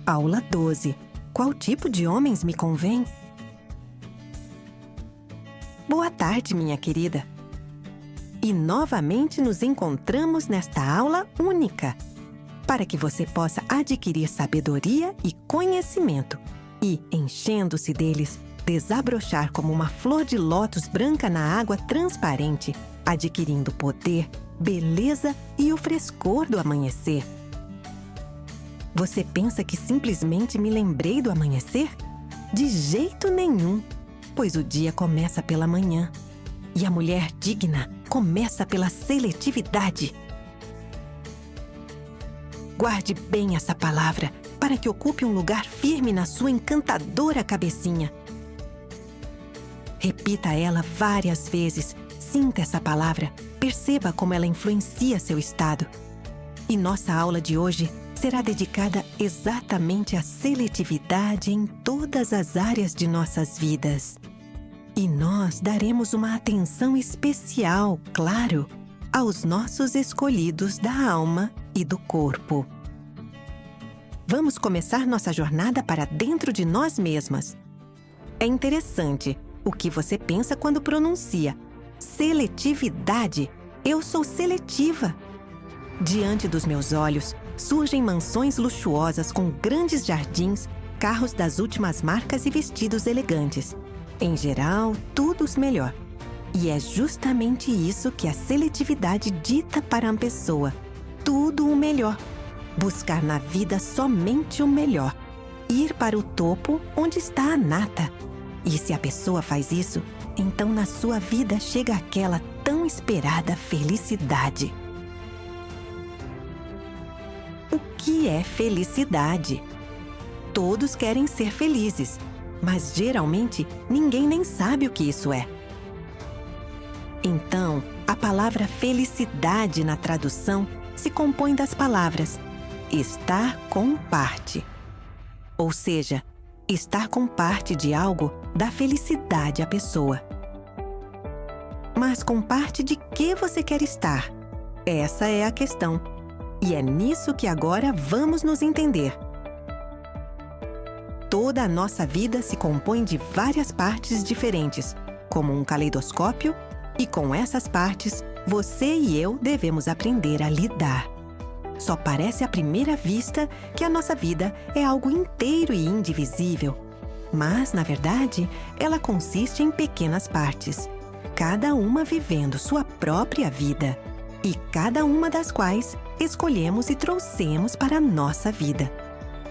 Aula 12. Qual tipo de homens me convém? Boa tarde, minha querida. E novamente nos encontramos nesta aula única, para que você possa adquirir sabedoria e conhecimento e, enchendo-se deles, desabrochar como uma flor de lótus branca na água transparente, adquirindo poder, beleza e o frescor do amanhecer. Você pensa que simplesmente me lembrei do amanhecer? De jeito nenhum, pois o dia começa pela manhã. E a mulher digna começa pela seletividade. Guarde bem essa palavra para que ocupe um lugar firme na sua encantadora cabecinha. Repita ela várias vezes, sinta essa palavra, perceba como ela influencia seu estado. E nossa aula de hoje será dedicada exatamente à seletividade em todas as áreas de nossas vidas. E nós daremos uma atenção especial, claro, aos nossos escolhidos da alma e do corpo. Vamos começar nossa jornada para dentro de nós mesmas. É interessante o que você pensa quando pronuncia seletividade. Eu sou seletiva. Diante dos meus olhos, surgem mansões luxuosas com grandes jardins, carros das últimas marcas e vestidos elegantes. Em geral, tudo o melhor. E é justamente isso que a seletividade dita para a pessoa. Tudo o melhor. Buscar na vida somente o melhor. Ir para o topo onde está a nata. E se a pessoa faz isso, então na sua vida chega aquela tão esperada felicidade. O que é felicidade? Todos querem ser felizes, mas geralmente ninguém nem sabe o que isso é. Então, a palavra felicidade na tradução se compõe das palavras estar com parte. Ou seja, estar com parte de algo dá felicidade à pessoa. Mas com parte de que você quer estar? Essa é a questão. E é nisso que agora vamos nos entender. Toda a nossa vida se compõe de várias partes diferentes, como um caleidoscópio, e com essas partes, você e eu devemos aprender a lidar. Só parece à primeira vista que a nossa vida é algo inteiro e indivisível. Mas, na verdade, ela consiste em pequenas partes, cada uma vivendo sua própria vida, e cada uma das quais escolhemos e trouxemos para a nossa vida.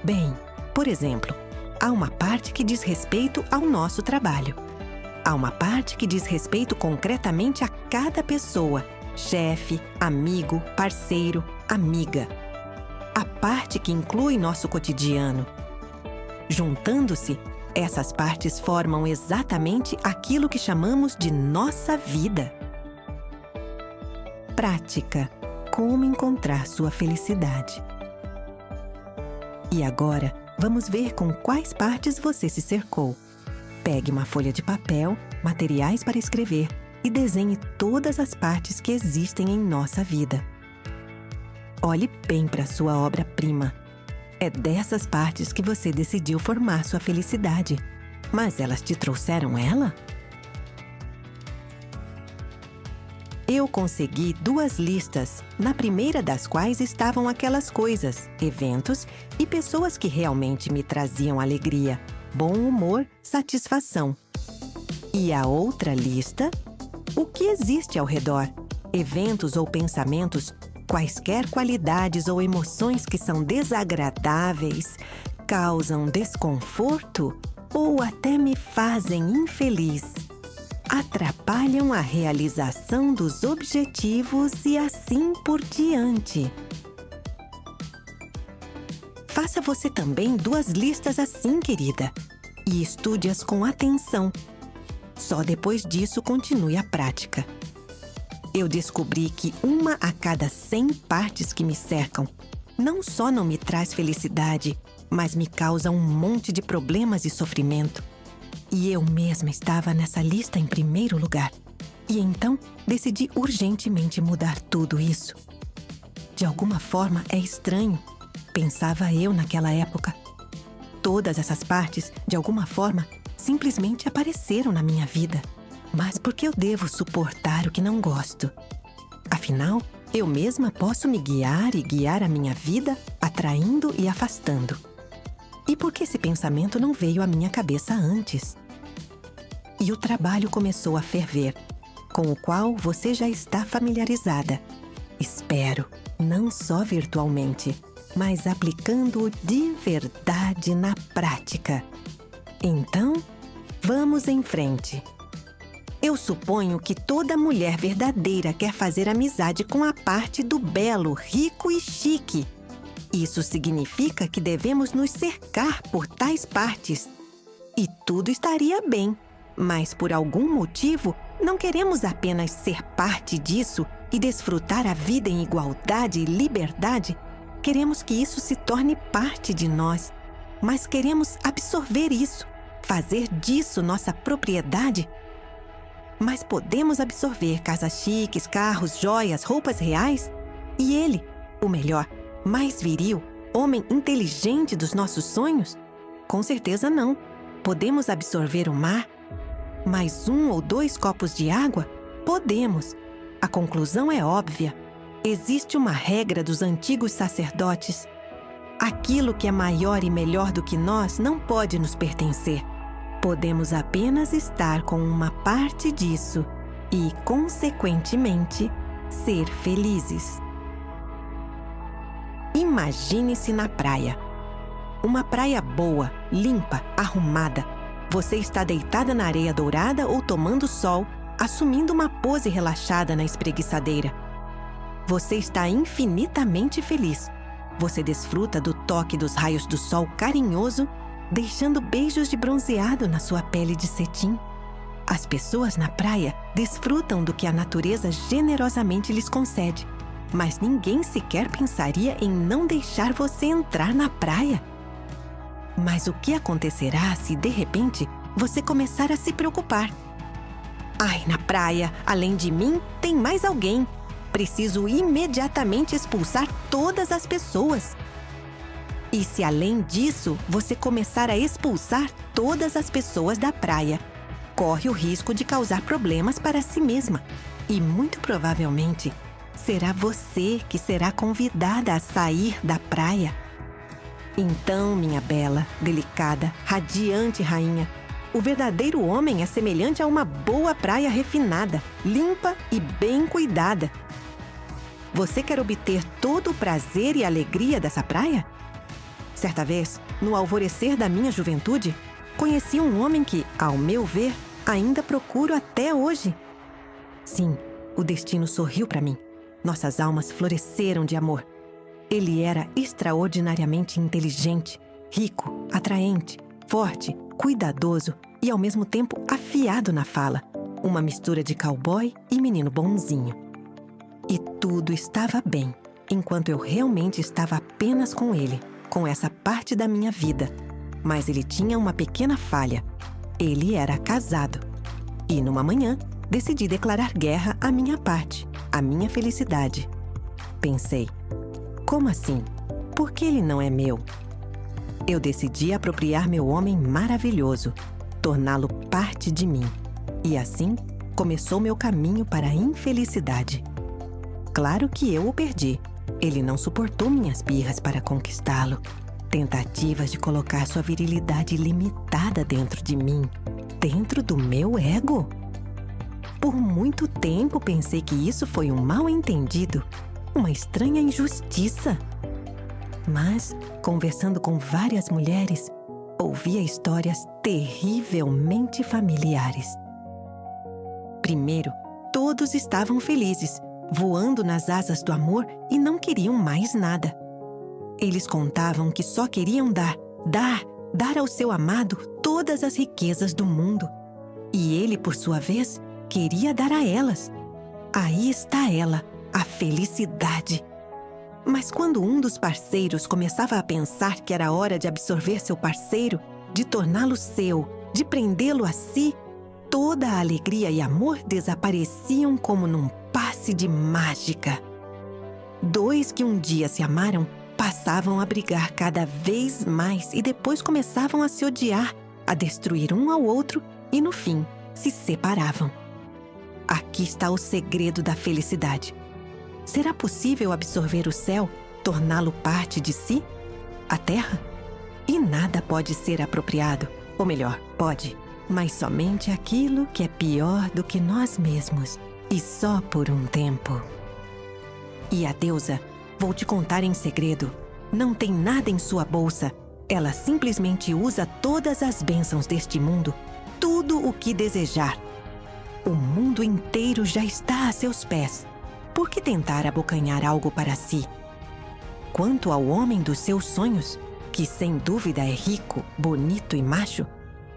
Bem, por exemplo, há uma parte que diz respeito ao nosso trabalho. Há uma parte que diz respeito concretamente a cada pessoa, chefe, amigo, parceiro, amiga. A parte que inclui nosso cotidiano. Juntando-se, essas partes formam exatamente aquilo que chamamos de nossa vida. Prática. Como encontrar sua felicidade. E agora, vamos ver com quais partes você se cercou. Pegue uma folha de papel, materiais para escrever e desenhe todas as partes que existem em nossa vida. Olhe bem para sua obra-prima. É dessas partes que você decidiu formar sua felicidade. Mas elas te trouxeram ela? Eu consegui 2 listas, na primeira das quais estavam aquelas coisas, eventos e pessoas que realmente me traziam alegria, bom humor, satisfação. E a outra lista? O que existe ao redor? Eventos ou pensamentos, quaisquer qualidades ou emoções que são desagradáveis, causam desconforto ou até me fazem infeliz. Atrapalham a realização dos objetivos e assim por diante. Faça você também 2 listas assim, querida, e estude-as com atenção. Só depois disso continue a prática. Eu descobri que 1 a cada 100 partes que me cercam não só não me traz felicidade, mas me causa um monte de problemas e sofrimento. E eu mesma estava nessa lista em primeiro lugar. E então, decidi urgentemente mudar tudo isso. De alguma forma, é estranho, pensava eu naquela época, Todas essas partes, de alguma forma, simplesmente apareceram na minha vida. Mas por que eu devo suportar o que não gosto? Afinal, eu mesma posso me guiar e guiar a minha vida, atraindo e afastando. E por que esse pensamento não veio à minha cabeça antes? E o trabalho começou a ferver, com o qual você já está familiarizada. Espero, não só virtualmente, mas aplicando-o de verdade na prática. Então, vamos em frente. Eu suponho que toda mulher verdadeira quer fazer amizade com a parte do belo, rico e chique. Isso significa que devemos nos cercar por tais partes. E tudo estaria bem, mas por algum motivo não queremos apenas ser parte disso e desfrutar a vida em igualdade e liberdade. Queremos que isso se torne parte de nós, mas queremos absorver isso, fazer disso nossa propriedade. Mas podemos absorver casas chiques, carros, joias, roupas reais? E ele, o melhor, mais viril, homem inteligente dos nossos sonhos? Com certeza não. Podemos absorver o mar? Mais 1 ou 2 copos de água? Podemos. A conclusão é óbvia. Existe uma regra dos antigos sacerdotes. Aquilo que é maior e melhor do que nós não pode nos pertencer. Podemos apenas estar com uma parte disso e, consequentemente, ser felizes. Imagine-se na praia. Uma praia boa, limpa, arrumada. Você está deitada na areia dourada ou tomando sol, assumindo uma pose relaxada na espreguiçadeira. Você está infinitamente feliz. Você desfruta do toque dos raios do sol carinhoso, deixando beijos de bronzeado na sua pele de cetim. As pessoas na praia desfrutam do que a natureza generosamente lhes concede, mas ninguém sequer pensaria em não deixar você entrar na praia. Mas o que acontecerá se, de repente, você começar a se preocupar? Ai, na praia, além de mim, tem mais alguém. Preciso imediatamente expulsar todas as pessoas. E se, além disso, você começar a expulsar todas as pessoas da praia, corre o risco de causar problemas para si mesma. E, muito provavelmente, será você que será convidada a sair da praia. Então, minha bela, delicada, radiante rainha, o verdadeiro homem é semelhante a uma boa praia refinada, limpa e bem cuidada. Você quer obter todo o prazer e alegria dessa praia? Certa vez, no alvorecer da minha juventude, conheci um homem que, ao meu ver, ainda procuro até hoje. Sim, o destino sorriu para mim. Nossas almas floresceram de amor. Ele era extraordinariamente inteligente, rico, atraente, forte, cuidadoso e, ao mesmo tempo, afiado na fala. Uma mistura de cowboy e menino bonzinho. E tudo estava bem, enquanto eu realmente estava apenas com ele, com essa parte da minha vida. Mas ele tinha uma pequena falha. Ele era casado. E, numa manhã, decidi declarar guerra à minha parte, à minha felicidade. Pensei, como assim? Por que ele não é meu? Eu decidi apropriar meu homem maravilhoso, torná-lo parte de mim. E assim, começou meu caminho para a infelicidade. Claro que eu o perdi. Ele não suportou minhas birras para conquistá-lo. Tentativas de colocar sua virilidade limitada dentro de mim, dentro do meu ego. Por muito tempo pensei que isso foi um mal-entendido, uma estranha injustiça. Mas, conversando com várias mulheres, ouvia histórias terrivelmente familiares. Primeiro, todos estavam felizes, voando nas asas do amor e não queriam mais nada. Eles contavam que só queriam dar ao seu amado todas as riquezas do mundo. E ele, por sua vez, queria dar a elas. Aí está ela, a felicidade. Mas quando um dos parceiros começava a pensar que era hora de absorver seu parceiro, de torná-lo seu, de prendê-lo a si, toda a alegria e amor desapareciam como num passe de mágica. Dois que um dia se amaram passavam a brigar cada vez mais e depois começavam a se odiar, a destruir um ao outro e, no fim, se separavam. Aqui está o segredo da felicidade. Será possível absorver o céu, torná-lo parte de si? A terra? E nada pode ser apropriado, ou melhor, pode, mas somente aquilo que é pior do que nós mesmos, e só por um tempo. E a deusa, vou te contar em segredo, não tem nada em sua bolsa. Ela simplesmente usa todas as bênçãos deste mundo, tudo o que desejar. O mundo inteiro já está a seus pés. Por que tentar abocanhar algo para si? Quanto ao homem dos seus sonhos, que sem dúvida é rico, bonito e macho,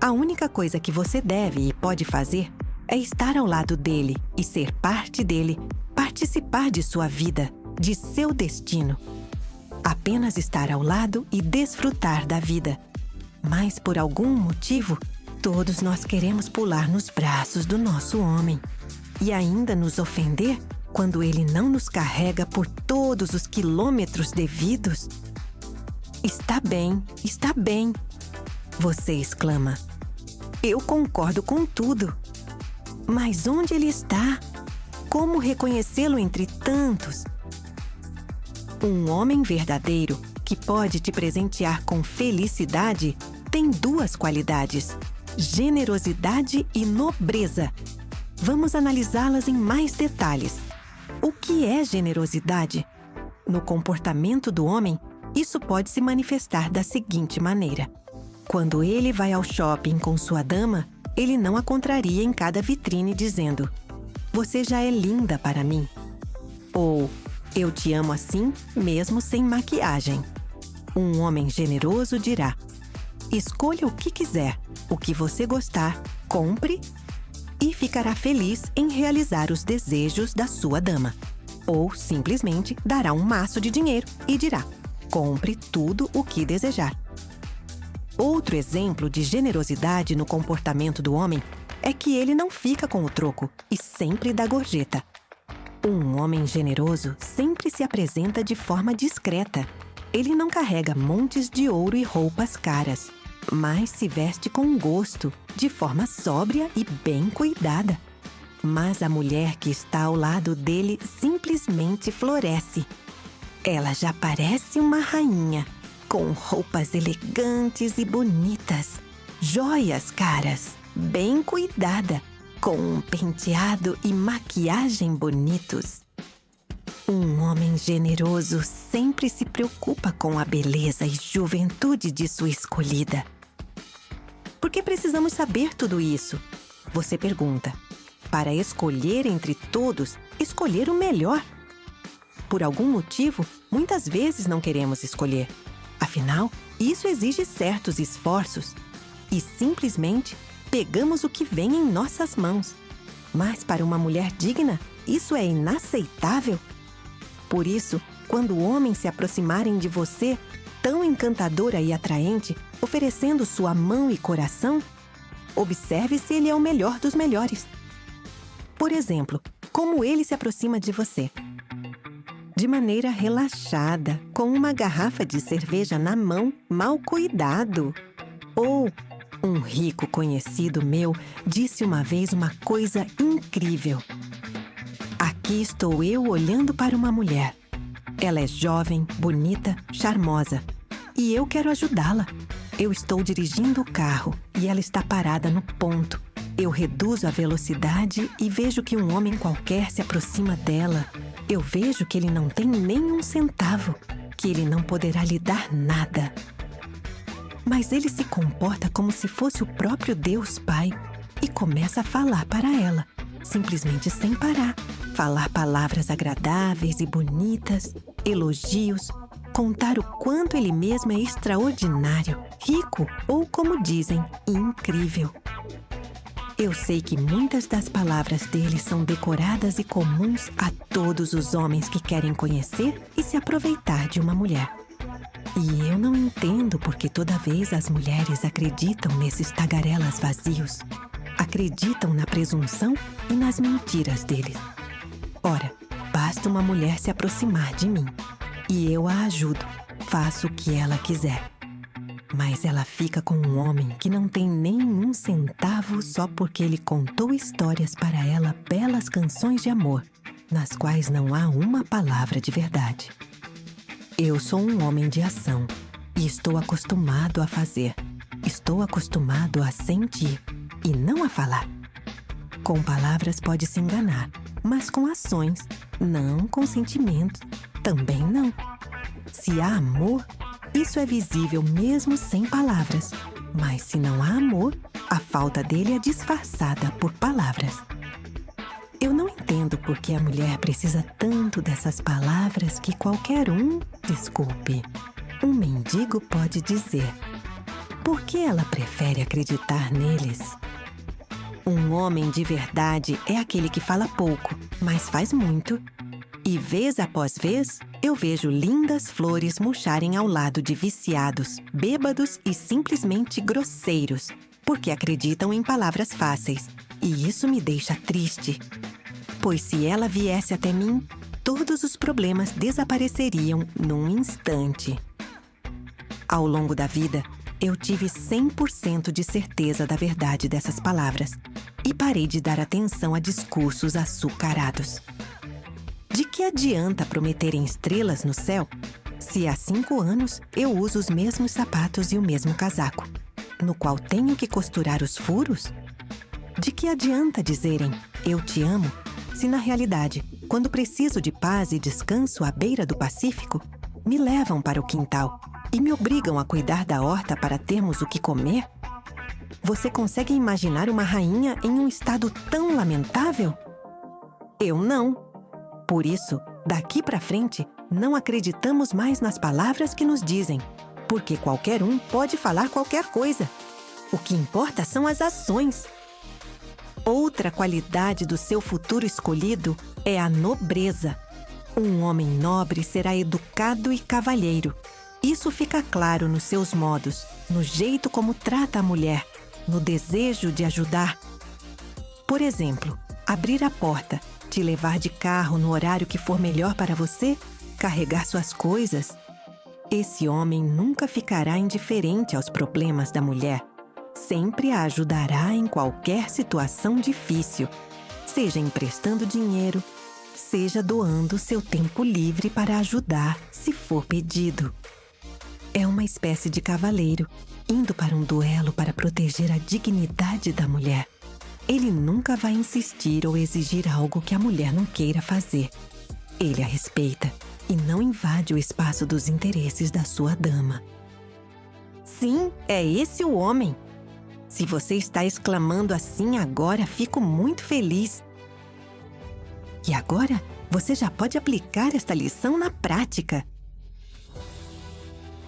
a única coisa que você deve e pode fazer é estar ao lado dele e ser parte dele, participar de sua vida, de seu destino. Apenas estar ao lado e desfrutar da vida. Mas por algum motivo, todos nós queremos pular nos braços do nosso homem e ainda nos ofender quando ele não nos carrega por todos os quilômetros devidos. Está bem, você exclama. Eu concordo com tudo. Mas onde ele está? Como reconhecê-lo entre tantos? Um homem verdadeiro que pode te presentear com felicidade tem duas qualidades: generosidade e nobreza. Vamos analisá-las em mais detalhes. O que é generosidade? No comportamento do homem, isso pode se manifestar da seguinte maneira. Quando ele vai ao shopping com sua dama, ele não a contraria em cada vitrine dizendo: "Você já é linda para mim." Ou "Eu te amo assim, mesmo sem maquiagem." Um homem generoso dirá: "Escolha o que quiser, o que você gostar, compre e ficará feliz em realizar os desejos da sua dama." Ou simplesmente dará um maço de dinheiro e dirá: "Compre tudo o que desejar." Outro exemplo de generosidade no comportamento do homem é que ele não fica com o troco e sempre dá gorjeta. Um homem generoso sempre se apresenta de forma discreta. Ele não carrega montes de ouro e roupas caras, mas se veste com gosto, de forma sóbria e bem cuidada. Mas a mulher que está ao lado dele simplesmente floresce. Ela já parece uma rainha, com roupas elegantes e bonitas, joias caras, bem cuidada, com um penteado e maquiagem bonitos. Um homem generoso sempre se preocupa com a beleza e juventude de sua escolhida. Por que precisamos saber tudo isso? Você pergunta. Para escolher entre todos, escolher o melhor. Por algum motivo, muitas vezes não queremos escolher. Afinal, isso exige certos esforços. E simplesmente pegamos o que vem em nossas mãos. Mas para uma mulher digna, isso é inaceitável. Por isso, quando homens se aproximarem de você, tão encantadora e atraente, oferecendo sua mão e coração, observe se ele é o melhor dos melhores. Por exemplo, como ele se aproxima de você. De maneira relaxada, com uma garrafa de cerveja na mão, mal cuidado. Ou um rico conhecido meu disse uma vez uma coisa incrível. Aqui estou eu olhando para uma mulher. Ela é jovem, bonita, charmosa. E eu quero ajudá-la. Eu estou dirigindo o carro e ela está parada no ponto. Eu reduzo a velocidade e vejo que um homem qualquer se aproxima dela. Eu vejo que ele não tem nem um centavo, que ele não poderá lhe dar nada. Mas ele se comporta como se fosse o próprio Deus Pai e começa a falar para ela, simplesmente sem parar. Falar palavras agradáveis e bonitas, elogios, contar o quanto ele mesmo é extraordinário, rico ou, como dizem, incrível. Eu sei que muitas das palavras dele são decoradas e comuns a todos os homens que querem conhecer e se aproveitar de uma mulher. E eu não entendo porque toda vez as mulheres acreditam nesses tagarelas vazios. Acreditam na presunção e nas mentiras deles. Ora, basta uma mulher se aproximar de mim e eu a ajudo. faço o que ela quiser. Mas ela fica com um homem que não tem nem um centavo só porque ele contou histórias para ela, belas canções de amor, nas quais não há uma palavra de verdade. Eu sou um homem de ação e estou acostumado a fazer. Estou acostumado a sentir e não a falar. Com palavras pode se enganar, mas com ações, não com sentimentos, também não. Se há amor, isso é visível mesmo sem palavras. Mas se não há amor, a falta dele é disfarçada por palavras. Eu não entendo por que a mulher precisa tanto dessas palavras que qualquer um, desculpe, um mendigo pode dizer. Por que ela prefere acreditar neles? Um homem de verdade é aquele que fala pouco, mas faz muito. E vez após vez, eu vejo lindas flores murcharem ao lado de viciados, bêbados e simplesmente grosseiros, porque acreditam em palavras fáceis. E isso me deixa triste. Pois se ela viesse até mim, todos os problemas desapareceriam num instante. Ao longo da vida, eu tive 100% de certeza da verdade dessas palavras e parei de dar atenção a discursos açucarados. De que adianta prometerem estrelas no céu se há 5 anos eu uso os mesmos sapatos e o mesmo casaco, no qual tenho que costurar os furos? De que adianta dizerem eu te amo se na realidade, quando preciso de paz e descanso à beira do Pacífico, me levam para o quintal e me obrigam a cuidar da horta para termos o que comer? Você consegue imaginar uma rainha em um estado tão lamentável? Eu não. Por isso, daqui para frente, não acreditamos mais nas palavras que nos dizem, porque qualquer um pode falar qualquer coisa. O que importa são as ações. Outra qualidade do seu futuro escolhido é a nobreza. Um homem nobre será educado e cavalheiro. Isso fica claro nos seus modos, no jeito como trata a mulher, no desejo de ajudar. Por exemplo, abrir a porta, te levar de carro no horário que for melhor para você, carregar suas coisas. Esse homem nunca ficará indiferente aos problemas da mulher. Sempre a ajudará em qualquer situação difícil, seja emprestando dinheiro, seja doando seu tempo livre para ajudar, se for pedido. É uma espécie de cavaleiro, indo para um duelo para proteger a dignidade da mulher. Ele nunca vai insistir ou exigir algo que a mulher não queira fazer. Ele a respeita e não invade o espaço dos interesses da sua dama. Sim, é esse o homem. Se você está exclamando assim agora, fico muito feliz. E agora, você já pode aplicar esta lição na prática.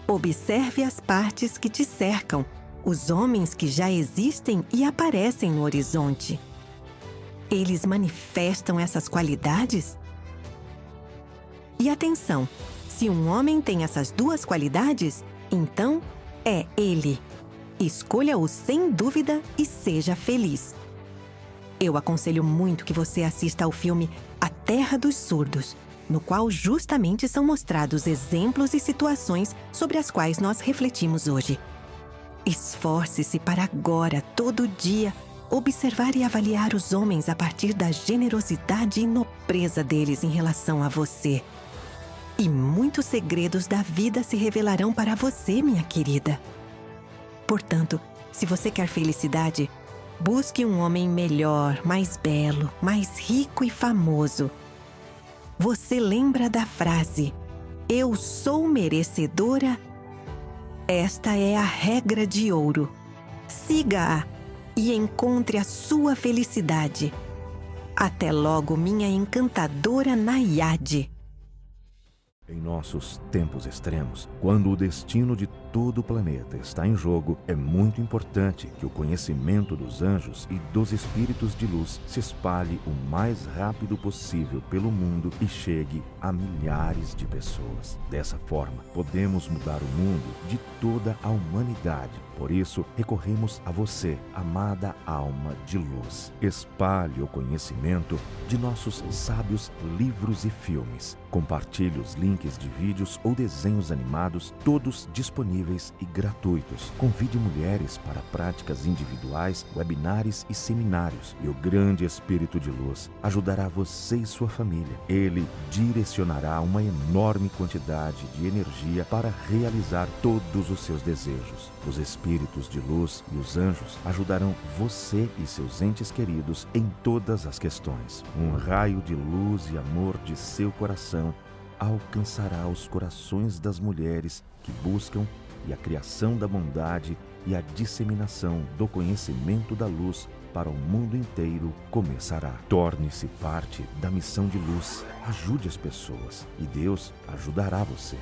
Observe as partes que te cercam, os homens que já existem e aparecem no horizonte. Eles manifestam essas qualidades? E atenção, se um homem tem essas 2 qualidades, então é ele. Escolha-o sem dúvida e seja feliz. Eu aconselho muito que você assista ao filme A Terra dos Surdos, no qual justamente são mostrados exemplos e situações sobre as quais nós refletimos hoje. Esforce-se para agora, todo dia, observar e avaliar os homens a partir da generosidade e nobreza deles em relação a você. E muitos segredos da vida se revelarão para você, minha querida. Portanto, se você quer felicidade, busque um homem melhor, mais belo, mais rico e famoso. Você lembra da frase, eu sou merecedora? Esta é a regra de ouro. Siga-a e encontre a sua felicidade. Até logo, minha encantadora Naiade. Em nossos tempos extremos, quando o destino de todo o planeta está em jogo, é muito importante que o conhecimento dos anjos e dos espíritos de luz se espalhe o mais rápido possível pelo mundo e chegue a milhares de pessoas. Dessa forma, podemos mudar o mundo de toda a humanidade. Por isso, recorremos a você, amada alma de luz. Espalhe o conhecimento de nossos sábios livros e filmes. Compartilhe os links de vídeos ou desenhos animados, todos disponíveis e gratuitos. Convide mulheres para práticas individuais, webinários e seminários. E o grande Espírito de Luz ajudará você e sua família. Ele direcionará uma enorme quantidade de energia para realizar todos os seus desejos. Os Espíritos de Luz e os anjos ajudarão você e seus entes queridos em todas as questões. Um raio de luz e amor de seu coração alcançará os corações das mulheres que buscam e a criação da bondade e a disseminação do conhecimento da luz para o mundo inteiro começará. Torne-se parte da missão de luz. Ajude as pessoas e Deus ajudará você.